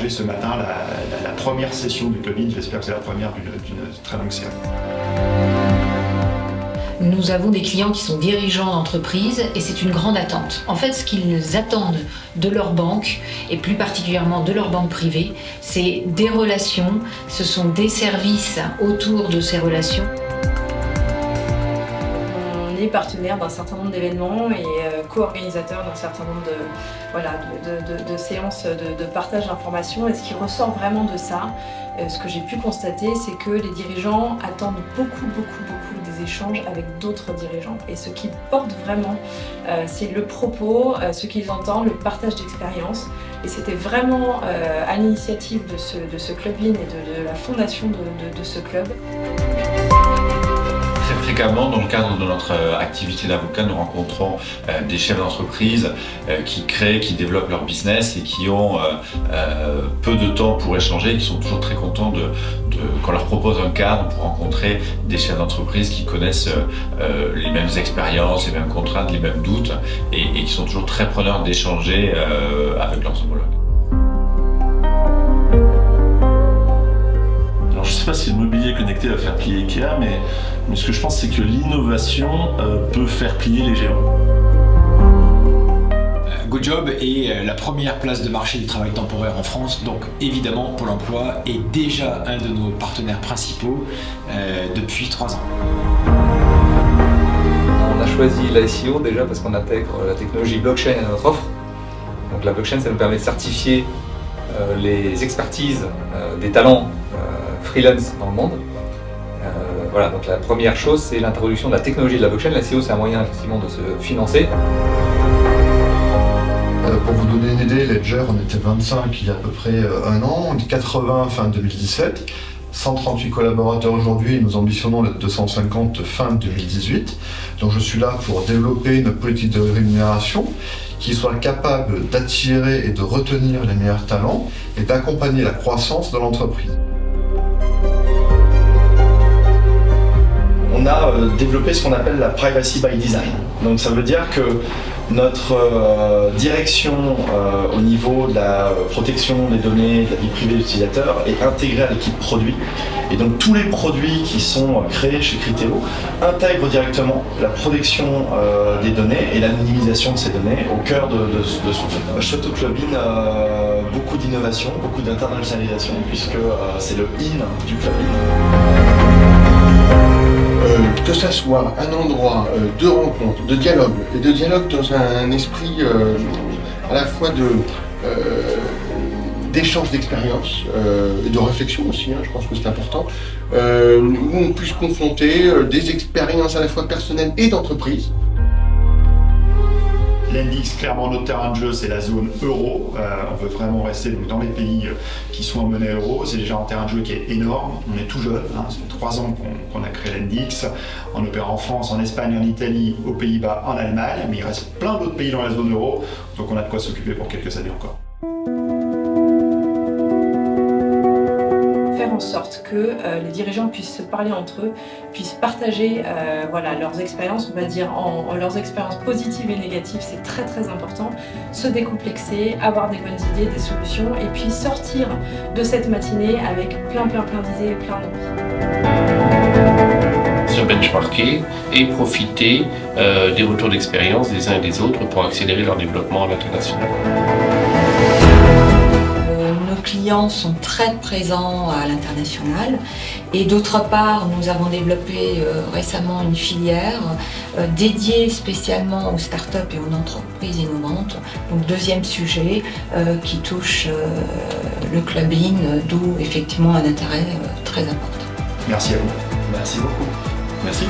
fait ce matin la première session du Club In. J'espère que c'est la première d'une très longue série. Nous avons des clients qui sont dirigeants d'entreprise et c'est une grande attente. En fait, ce qu'ils attendent de leur banque, et plus particulièrement de leur banque privée, c'est des relations, ce sont des services autour de ces relations. On est partenaire d'un certain nombre d'événements et co-organisateur d'un certain nombre de séances de partage d'informations. Et ce qui ressort vraiment de ça, ce que j'ai pu constater, c'est que les dirigeants attendent beaucoup des échanges avec d'autres dirigeants. Et ce qui porte vraiment, c'est le propos, ce qu'ils entendent, le partage d'expériences. Et c'était vraiment à l'initiative de ce Club In et de la fondation de ce club. Très fréquemment, dans le cadre de notre activité d'avocat, nous rencontrons des chefs d'entreprise qui créent, qui développent leur business et qui ont peu de temps pour échanger, qui sont toujours très contents qu'on leur propose un cadre pour rencontrer des chefs d'entreprise qui connaissent les mêmes expériences, les mêmes contraintes, les mêmes doutes et qui sont toujours très preneurs d'échanger avec leurs homologues. Alors je ne sais pas si le mobilier connecté va faire plier Ikea, mais ce que je pense, c'est que l'innovation peut faire plier les géants. GoJob est la première place de marché du travail temporaire en France, donc évidemment Pôle emploi est déjà un de nos partenaires principaux depuis 3 ans. On a choisi l'ICO déjà parce qu'on intègre la technologie blockchain à notre offre. Donc la blockchain, ça nous permet de certifier les expertises des talents freelance dans le monde. Voilà, donc la première chose, c'est l'introduction de la technologie de la blockchain. L'ICO, c'est un moyen effectivement de se financer. Pour vous donner une idée, Ledger, on était 25 il y a à peu près 1 an, on est 80 fin 2017, 138 collaborateurs aujourd'hui et nous ambitionnons les 250 fin 2018. Donc je suis là pour développer une politique de rémunération qui soit capable d'attirer et de retenir les meilleurs talents et d'accompagner la croissance de l'entreprise. On a développé ce qu'on appelle la privacy by design. Donc ça veut dire que notre direction au niveau de la protection des données, de la vie privée de l'utilisateur est intégrée à l'équipe produit. Et donc tous les produits qui sont créés chez Criteo intègrent directement la protection des données et l'anonymisation de ces données au cœur de ce qu'on fait. Je souhaite au Club In beaucoup d'innovation, beaucoup d'internationalisation puisque c'est le in du Club In. Que ça soit un endroit de rencontre, de dialogue, et de dialogue dans un esprit à la fois d'échange d'expériences et de réflexion aussi, je pense que c'est important, où on puisse confronter des expériences à la fois personnelles et d'entreprise. L'Index, clairement, notre terrain de jeu, c'est la zone euro. On veut vraiment rester donc, dans les pays qui sont en monnaie euro. C'est déjà un terrain de jeu qui est énorme. On est tout jeune. Ça fait 3 ans qu'on a créé l'Index. On opère en France, en Espagne, en Italie, aux Pays-Bas, en Allemagne. Mais il reste plein d'autres pays dans la zone euro. Donc on a de quoi s'occuper pour quelques années encore. En sorte que les dirigeants puissent se parler entre eux, puissent partager leurs expériences, on va dire leurs expériences positives et négatives, c'est très important, se décomplexer, avoir des bonnes idées, des solutions et puis sortir de cette matinée avec plein d'idées et plein d'envie. Se benchmarker et profiter des retours d'expérience des uns et des autres pour accélérer leur développement à l'international. Nos clients sont très présents à l'international et d'autre part, nous avons développé récemment une filière dédiée spécialement aux startups et aux entreprises innovantes. Donc deuxième sujet qui touche le Club In, d'où effectivement un intérêt très important. Merci à vous. Merci beaucoup. Merci.